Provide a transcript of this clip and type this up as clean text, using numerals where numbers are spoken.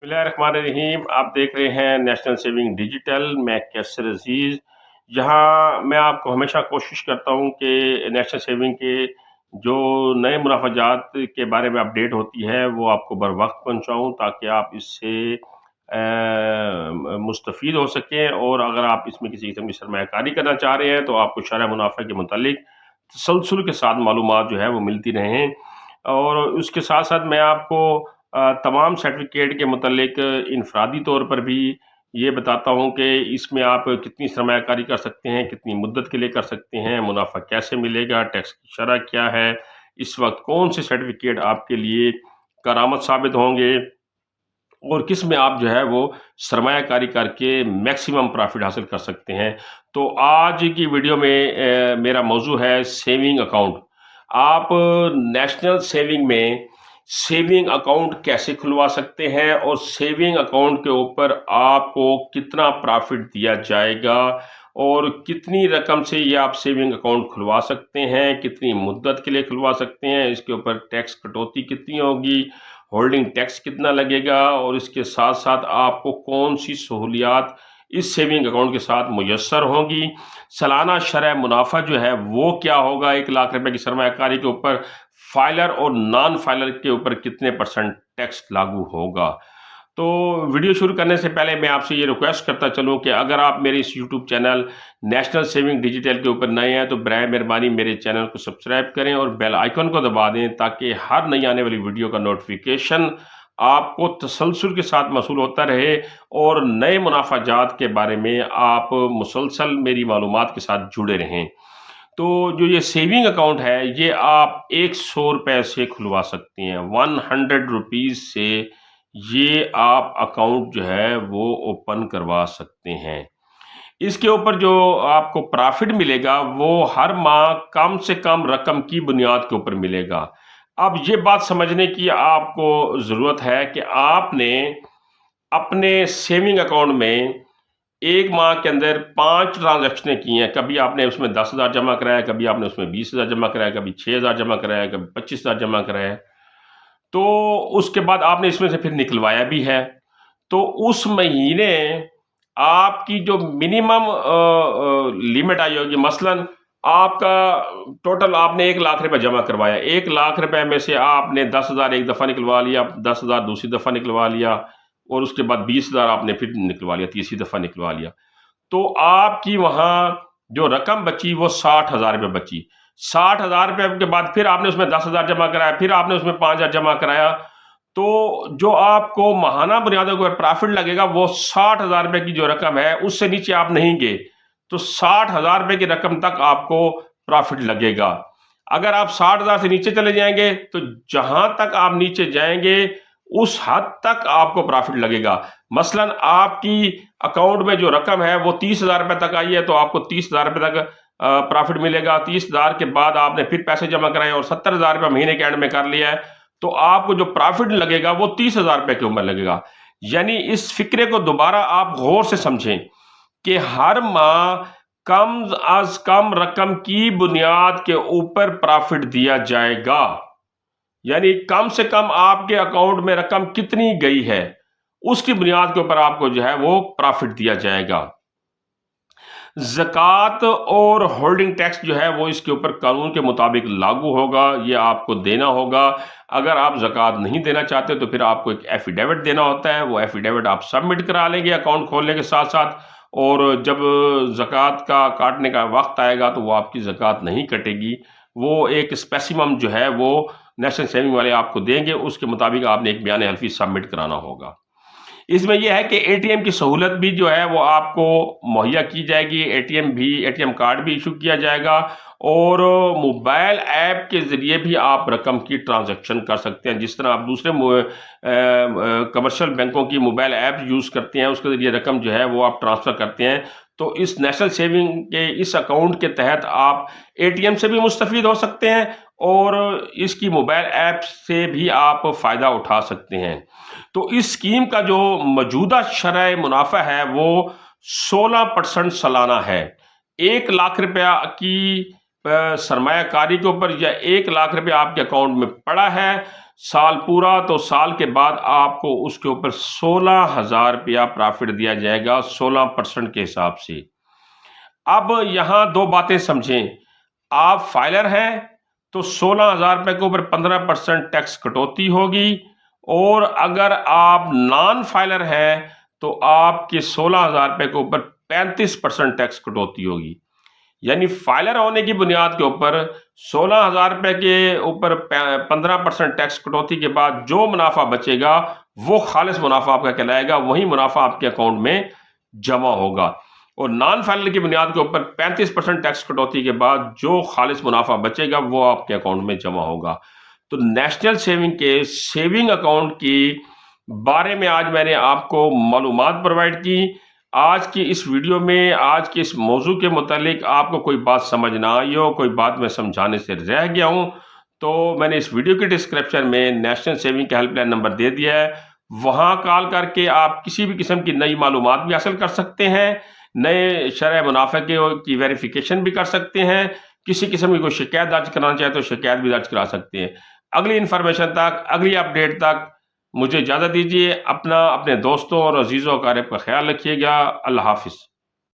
बिस्मिल्लाहिर्रहमानिर्रहीम। आप देख रहे हैं नेशनल सेविंग डिजिटल। मैं कैसर अजीज़, जहां मैं आपको हमेशा कोशिश करता हूं कि नेशनल सेविंग के जो नए मुनाफाजात के बारे में अपडेट होती है वो आपको बर वक्त पहुंचाऊं, ताकि आप इससे मुस्तफ़ीद हो सकें। और अगर आप इसमें किसी किस्म की सरमायाकारी करना चाह रहे हैं तो आपको शरह मुनाफा के मुतालिक तसलसल के साथ मालूमात जो है वो मिलती रहें। और उसके साथ साथ मैं आपको तमाम सर्टिफिकेट के मुतालिक इनफरादी तौर पर भी ये बताता हूँ कि इसमें आप कितनी सरमायाकारी कर सकते हैं, कितनी मुद्दत के लिए कर सकते हैं, मुनाफा कैसे मिलेगा, टैक्स की शरह क्या है, इस वक्त कौन से सर्टिफिकेट आपके लिए करामत साबित होंगे, और किस में आप जो है वो सरमायाकारी करके मैक्सिमम प्रॉफिट हासिल कर सकते हैं। तो आज की वीडियो में मेरा मौजू है सेविंग अकाउंट। आप नेशनल सेविंग में सेविंग अकाउंट कैसे खुलवा सकते हैं, और सेविंग अकाउंट के ऊपर आपको कितना प्रॉफिट दिया जाएगा, और कितनी रकम से ये आप सेविंग अकाउंट खुलवा सकते हैं, कितनी मुद्दत के लिए खुलवा सकते हैं, इसके ऊपर टैक्स कटौती कितनी होगी, होल्डिंग टैक्स कितना लगेगा, और इसके साथ साथ आपको कौन सी सहूलियात इस सेविंग अकाउंट के साथ मुयस्सर होंगी, सालाना शरह मुनाफा जो है वो क्या होगा, 1 लाख रुपए की सरमायाकारी के ऊपर फाइलर और नॉन फाइलर के ऊपर कितने % टैक्स लागू होगा। तो वीडियो शुरू करने से पहले मैं आपसे ये रिक्वेस्ट करता चलूँ कि अगर आप मेरे इस YouTube channel national saving digital के ऊपर नए हैं तो बराए मेहरबानी मेरे चैनल को सब्सक्राइब करें और बेल आइकन को दबा दें, ताकि हर नई आने वाली वीडियो का नोटिफिकेशन आपको तसलसल के साथ मौसूल होता रहे, और नए मुनाफाजात के बारे में आप मुसलसल मेरी मालूमात के साथ जुड़े रहें। तो जो ये सेविंग अकाउंट है ये आप 100 रुपये से खुलवा सकते हैं, 100 रुपीज़ से ये आप अकाउंट जो है वो ओपन करवा सकते हैं। इसके ऊपर जो आपको प्रॉफिट मिलेगा वो हर माह कम से कम रकम की बुनियाद के ऊपर मिलेगा। अब ये बात समझने की आपको ज़रूरत है कि आपने अपने सेविंग अकाउंट में एक माह के अंदर 5 ट्रांजैक्शनें की हैं। कभी आपने उसमें 10,000 जमा कराया, कभी आपने उसमें 20,000 जमा कराया, कभी 6,000 जमा कराया, कभी 25,000 जमा कराया। तो उसके बाद आपने इसमें से फिर निकलवाया भी है। तो उस महीने आपकी जो मिनिमम लिमिट आई होगी, मसलन आपका टोटल आपने 1 लाख रुपए जमा करवाया, 1 लाख रुपए में से आपने 10,000 एक दफ़ा निकलवा लिया, 10,000 दूसरी दफ़ा निकलवा लिया, और उसके बाद 20,000 आपने फिर निकलवा लिया, तीसरी दफ़ा निकलवा लिया। तो आपकी वहाँ जो रकम बची वो 60,000 रुपये बची। 60,000 रुपये के बाद फिर आपने उसमें 10,000 जमा कराया, फिर आपने उसमें 5,000 जमा कराया। तो जो आपको माहाना बुनियादों पर प्रॉफिट लगेगा वो 60,000 रुपये की जो रकम है उससे नीचे आप नहीं गए, तो 60,000 रुपये की रकम तक आपको प्रॉफिट लगेगा। अगर आप 60,000 से नीचे चले जाएंगे तो जहां तक आप नीचे जाएंगे उस हद तक आपको प्रॉफिट लगेगा। मसलन आपकी अकाउंट में जो रकम है वो 30,000 रुपये तक आई है तो आपको 30,000 रुपये तक प्रॉफिट मिलेगा। 30,000 के बाद आपने फिर पैसे जमा कराए और 70,000 रुपये महीने के एंड में कर लिया है, तो आपको जो प्रॉफिट लगेगा वो 30,000 रुपये के ऊपर लगेगा। यानी इस फिक्रे को दोबारा आप गौर से समझें कि हर माह कम अज कम रकम की बुनियाद के ऊपर प्रॉफिट दिया जाएगा। यानी कम से कम आपके अकाउंट में रकम कितनी गई है उसकी बुनियाद के ऊपर आपको जो है वो प्रॉफिट दिया जाएगा। ज़कात और होल्डिंग टैक्स जो है वो इसके ऊपर कानून के मुताबिक लागू होगा, ये आपको देना होगा। अगर आप ज़कात नहीं देना चाहते तो फिर आपको एक एफिडेविट देना होता है, वो एफिडेविट आप सबमिट करा लेंगे अकाउंट खोलने के साथ साथ, और जब ज़कात का काटने का वक्त आएगा तो वो आपकी ज़कात नहीं कटेगी। वो एक स्पेसिमम जो है वो नेशनल सेविंग वाले आपको देंगे, उसके मुताबिक आपने एक बयान हल्फी सबमिट कराना होगा। इसमें यह है कि एटीएम की सहूलत भी जो है वो आपको मुहैया की जाएगी, एटीएम कार्ड भी इशू किया जाएगा, और मोबाइल ऐप के ज़रिए भी आप रकम की ट्रांजैक्शन कर सकते हैं। जिस तरह आप दूसरे कमर्शियल बैंकों की मोबाइल ऐप यूज़ करते हैं, उसके ज़रिए रकम जो है वो आप ट्रांसफ़र करते हैं, तो इस नेशनल सेविंग के इस अकाउंट के तहत आप एटीएम से भी मुस्तफ़ीद हो सकते हैं और इसकी मोबाइल ऐप से भी आप फ़ायदा उठा सकते हैं। तो इस स्कीम का जो मौजूदा शरह मुनाफा है वो 16% सालाना है। 1 लाख रुपया की سرمایہ کاری کے اوپر یا 1 لاکھ روپے آپ کے اکاؤنٹ میں پڑا ہے سال پورا، تو سال کے بعد آپ کو اس کے اوپر 16,000 روپیہ پرافٹ دیا جائے گا 16% کے حساب سے۔ اب یہاں 2 باتیں سمجھیں، آپ فائلر ہیں تو 16,000 روپے کے اوپر 15% ٹیکس کٹوتی ہوگی، اور اگر آپ نان فائلر ہیں تو آپ کے 16,000 روپے کے اوپر 35% ٹیکس کٹوتی ہوگی۔ یعنی فائلر ہونے کی بنیاد کے اوپر 16,000 روپے کے اوپر 15% ٹیکس کٹوتی کے بعد جو منافع بچے گا وہ خالص منافع آپ کا کہلائے گا، وہی منافع آپ کے اکاؤنٹ میں جمع ہوگا۔ اور نان فائلر کی بنیاد کے اوپر 35% ٹیکس کٹوتی کے بعد جو خالص منافع بچے گا وہ آپ کے اکاؤنٹ میں جمع ہوگا۔ تو نیشنل سیونگ کے سیونگ اکاؤنٹ کی بارے میں آج میں نے آپ کو معلومات پرووائڈ کی۔ آج کی اس ویڈیو میں آج کے اس موضوع کے متعلق آپ کو کوئی بات سمجھ نہ آئی ہو، کوئی بات میں سمجھانے سے رہ گیا ہوں، تو میں نے اس ویڈیو کی ڈسکرپشن میں نیشنل سیونگ کا ہیلپ لائن نمبر دے دیا ہے، وہاں کال کر کے آپ کسی بھی قسم کی نئی معلومات بھی حاصل کر سکتے ہیں، نئے شرح منافع کی ویریفیکیشن بھی کر سکتے ہیں، کسی قسم کی کوئی شکایت درج کرانا چاہے تو شکایت بھی درج کرا سکتے ہیں۔ اگلی انفارمیشن تک، اگلی اپڈیٹ تک مجھے اجازت دیجیے۔ اپنے دوستوں اور عزیزوں و اقارب کا خیال رکھیے گا۔ اللہ حافظ۔